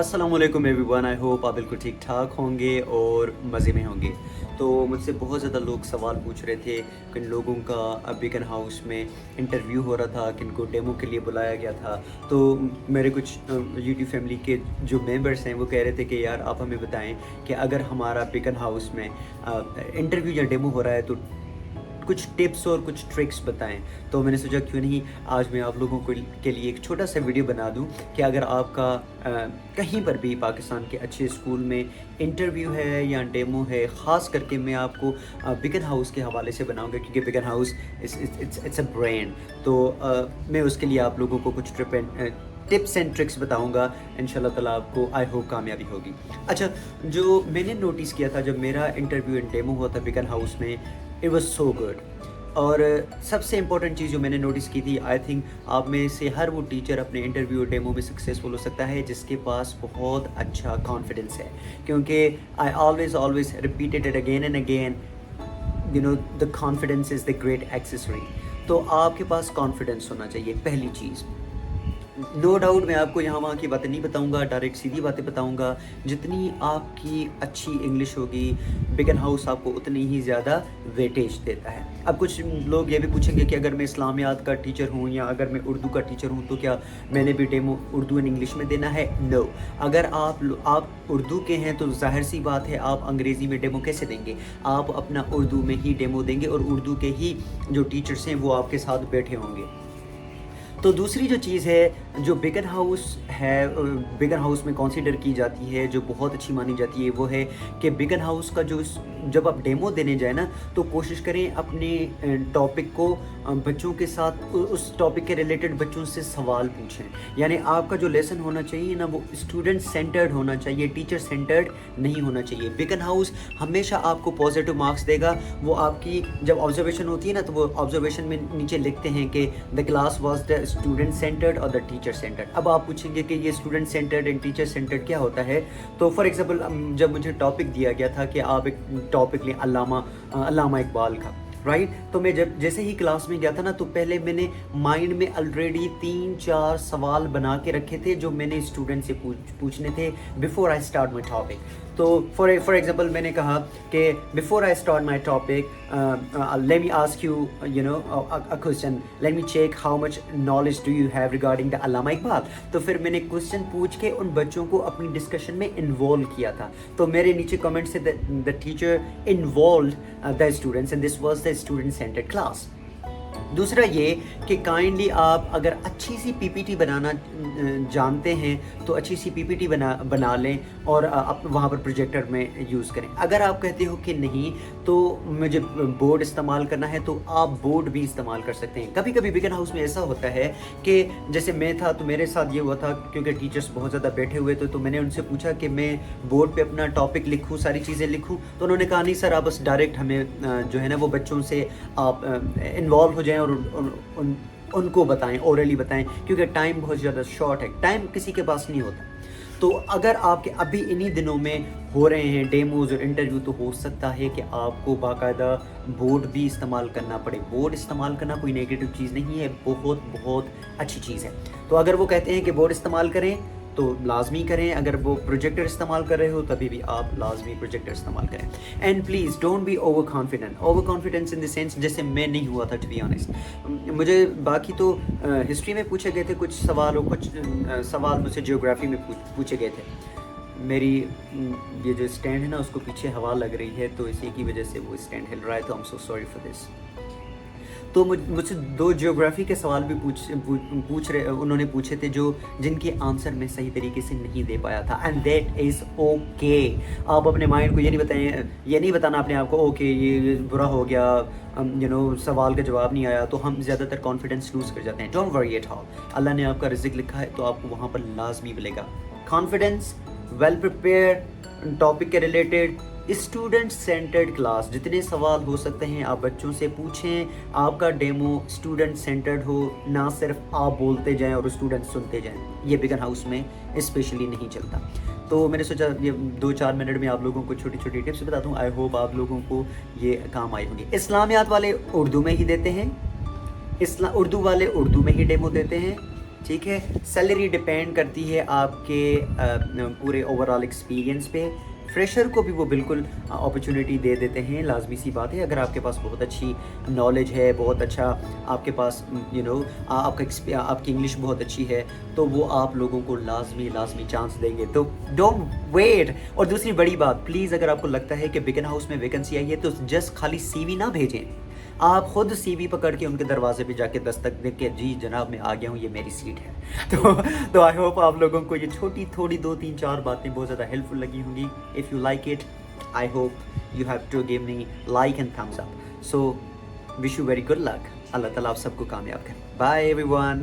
अस्सलाम वालेकुम everyone, I hope आप बिल्कुल ठीक ठाक होंगे और मज़े में होंगे। तो मुझसे बहुत ज़्यादा लोग सवाल पूछ रहे थे, किन लोगों का बिगन हाउस में इंटरव्यू हो रहा था, किन को डेमो के लिए बुलाया गया था। तो मेरे कुछ यूट्यूब फैमिली के जो मेंबर्स हैं वो कह रहे थे कि यार आप हमें बताएं कि अगर हमारा बिगन हाउस में इंटरव्यू या डेमो हो रहा है तो कुछ टिप्स और कुछ ट्रिक्स बताएं। तो मैंने सोचा क्यों नहीं आज मैं आप लोगों के लिए एक छोटा सा वीडियो बना दूं कि अगर आपका कहीं पर भी पाकिस्तान के अच्छे स्कूल में इंटरव्यू है या डेमो है, ख़ास करके मैं आपको बिगन हाउस के हवाले से बनाऊंगा क्योंकि बिगन हाउस इट्स अ ब्रांड। तो मैं उसके लिए आप लोगों को कुछ टिप्स एंड ट्रिक्स बताऊंगा। इंशाल्लाह ताला आपको आई होप कामयाबी होगी। अच्छा, जो मैंने नोटिस किया था जब मेरा इंटरव्यू एंड डेमो हुआ था बिगन हाउस में, इट वाज सो गुड। और सबसे इम्पॉर्टेंट चीज़ जो मैंने नोटिस की थी, आई थिंक आप में से हर वो टीचर अपने इंटरव्यू और डेमो में सक्सेसफुल हो सकता है जिसके पास बहुत अच्छा कॉन्फिडेंस है, क्योंकि I always repeated it again and again, you know, the confidence is the great accessory. तो आपके पास कॉन्फिडेंस होना चाहिए पहली चीज़। नो डाउट मैं आपको यहाँ वहाँ की बातें नहीं बताऊँगा, डायरेक्ट सीधी बातें बताऊँगा। जितनी आपकी अच्छी इंग्लिश होगी, बिगन हाउस आपको उतनी ही ज़्यादा वेटेज देता है। अब कुछ लोग ये भी पूछेंगे कि अगर मैं इस्लामियात का टीचर हूँ या अगर मैं उर्दू का टीचर हूँ तो क्या मैंने भी डेमो उर्दू एंड इंग्लिश में देना है? नो। अगर आप उर्दू के हैं तो जाहिर सी बात है आप अंग्रेज़ी में डेमो कैसे देंगे? आप अपना उर्दू में ही डेमो देंगे और उर्दू के ही जो टीचर्स हैं वो आपके साथ बैठे होंगे। तो दूसरी जो चीज़ है जो बिगन हाउस है, बिगन हाउस में कंसीडर की जाती है, जो बहुत अच्छी मानी जाती है, वो है कि बिगन हाउस का जो जब आप डेमो देने जाए ना तो कोशिश करें अपने टॉपिक को बच्चों के साथ उस टॉपिक के रिलेटेड बच्चों से सवाल पूछें। यानी आपका जो लेसन होना चाहिए ना वो स्टूडेंट सेंटर्ड होना चाहिए, टीचर सेंटर्ड नहीं होना चाहिए। बिगन हाउस हमेशा आपको पॉजिटिव मार्क्स देगा। वो आपकी जब ऑब्जर्वेशन होती है ना तो वो ऑब्जर्वेशन में नीचे लिखते हैं कि the class was the student centred और द टीचर सेंटर्ड। अब आप पूछेंगे कि ये student centred and teacher centred क्या होता है? तो फॉर एग्जांपल जब मुझे टॉपिक दिया गया था कि आप एक टॉपिक लें अल्लामा इकबाल का, राइट? तो मैं जब जैसे ही क्लास में गया था ना तो पहले मैंने माइंड में ऑलरेडी 3-4 सवाल बना के रखे थे जो मैंने स्टूडेंट से पूछने थे before I start my topic. तो फॉर एग्जांपल मैंने कहा कि before I start my topic let me ask you you know a question, let me check how much knowledge do you have regarding the Allama Iqbal. तो फिर मैंने question पूछ के उन बच्चों को अपनी डिस्कशन में इन्वॉल्व किया था। तो मेरे नीचे कमेंट से the teacher involve the students and this was the student centred class. दूसरा ये कि काइंडली आप अगर अच्छी सी पीपीटी बनाना जानते हैं तो अच्छी सी पीपीटी बना लें और आप वहाँ पर प्रोजेक्टर में यूज़ करें। अगर आप कहते हो कि नहीं तो मुझे बोर्ड इस्तेमाल करना है तो आप बोर्ड भी इस्तेमाल कर सकते हैं। कभी कभी बिगन हाउस में ऐसा होता है कि जैसे मैं था तो मेरे साथ ये हुआ था क्योंकि टीचर्स बहुत ज़्यादा बैठे हुए थे, तो मैंने उनसे पूछा कि मैं बोर्ड पे अपना टॉपिक लिखूँ, सारी चीज़ें लिखूँ। तो उन्होंने कहा नहीं सर, आप बस डायरेक्ट हमें जो है ना वो बच्चों से आप इन्वॉल्व हो जाएं और उनको बताएं, ओरली बताएं, क्योंकि टाइम बहुत ज़्यादा शॉर्ट है, टाइम किसी के पास नहीं होता। तो अगर आपके अभी इन्हीं दिनों में हो रहे हैं डेमोज और इंटरव्यू तो हो सकता है कि आपको बाकायदा बोर्ड भी इस्तेमाल करना पड़े। बोर्ड इस्तेमाल करना कोई नेगेटिव चीज़ नहीं है, बहुत बहुत अच्छी चीज़ है। तो अगर वो कहते हैं कि बोर्ड इस्तेमाल करें तो लाजमी करें, अगर वो प्रोजेक्टर इस्तेमाल कर रहे हो तभी भी आप लाजमी प्रोजेक्टर इस्तेमाल करें। And please don't be over confidence in the sense जैसे मैं नहीं हुआ था, टू बी ऑनेस्ट। मुझे बाकी तो हिस्ट्री में पूछे गए थे कुछ सवाल और कुछ सवाल मुझसे जियोग्राफी में पूछे गए थे। मेरी ये जो स्टैंड है ना उसको पीछे हवा लग रही है तो इसी की वजह से वो स्टैंड हिल रहा है, तो I am so sorry for this. तो मुझसे 2 ज्योग्राफी के सवाल भी उन्होंने पूछे थे जो जिनके आंसर मैं सही तरीके से नहीं दे पाया था, एंड दैट इज़ ओके। आप अपने माइंड को ये नहीं बताना अपने आप को ओके ये बुरा हो गया, यू नो सवाल का जवाब नहीं आया, तो हम ज़्यादातर कॉन्फिडेंस लूज़ कर जाते हैं। डोंट वरी एट ऑल, अल्लाह ने आपका रिज़्क लिखा है तो आपको वहाँ पर लाजमी मिलेगा। कॉन्फिडेंस, वेल प्रिपेयर, टॉपिक के रिलेटेड, स्टूडेंट सेंटर्ड क्लास, जितने सवाल हो सकते हैं आप बच्चों से पूछें। आपका डेमो स्टूडेंट सेंटर्ड हो, ना सिर्फ आप बोलते जाएं और स्टूडेंट सुनते जाएं। ये बिगन हाउस में स्पेशली नहीं चलता। तो मैंने सोचा ये 2-4 मिनट में आप लोगों को छोटी छोटी टिप्स बता दूं। आई होप आप लोगों को ये काम आई होंगी। इस्लामियात वाले उर्दू में ही देते हैं, उर्दू वाले उर्दू में ही डेमो देते हैं, ٹھیک ہے. سیلری ڈپینڈ کرتی ہے آپ کے پورے اوور آل ایکسپیرینس پہ. فریشر کو بھی وہ بالکل اپرچونیٹی دے دیتے ہیں, لازمی سی بات ہے. اگر آپ کے پاس بہت اچھی نالج ہے, بہت اچھا آپ کے پاس آپ کی انگلش بہت اچھی ہے, تو وہ آپ لوگوں کو لازمی چانس دیں گے. تو ڈونٹ ویٹ. اور دوسری بڑی بات, پلیز اگر آپ کو لگتا ہے کہ بیکن ہاؤس میں ویکنسی آئی ہے تو جسٹ خالی سی وی نہ بھیجیں, آپ خود سی وی پکڑ کے ان کے دروازے پہ جا کے دستک دے کے جی جناب میں آ گیا ہوں, یہ میری سیٹ ہے. تو آئی ہوپ آپ لوگوں کو یہ چھوٹی تھوڑی 2 3 4 باتیں بہت زیادہ ہیلپ فل لگی ہوں گی. If you like it, I hope you have to give me like and thumbs up. So wish you very good luck. اللہ تعالیٰ آپ سب کو کامیاب کرے. Bye every one.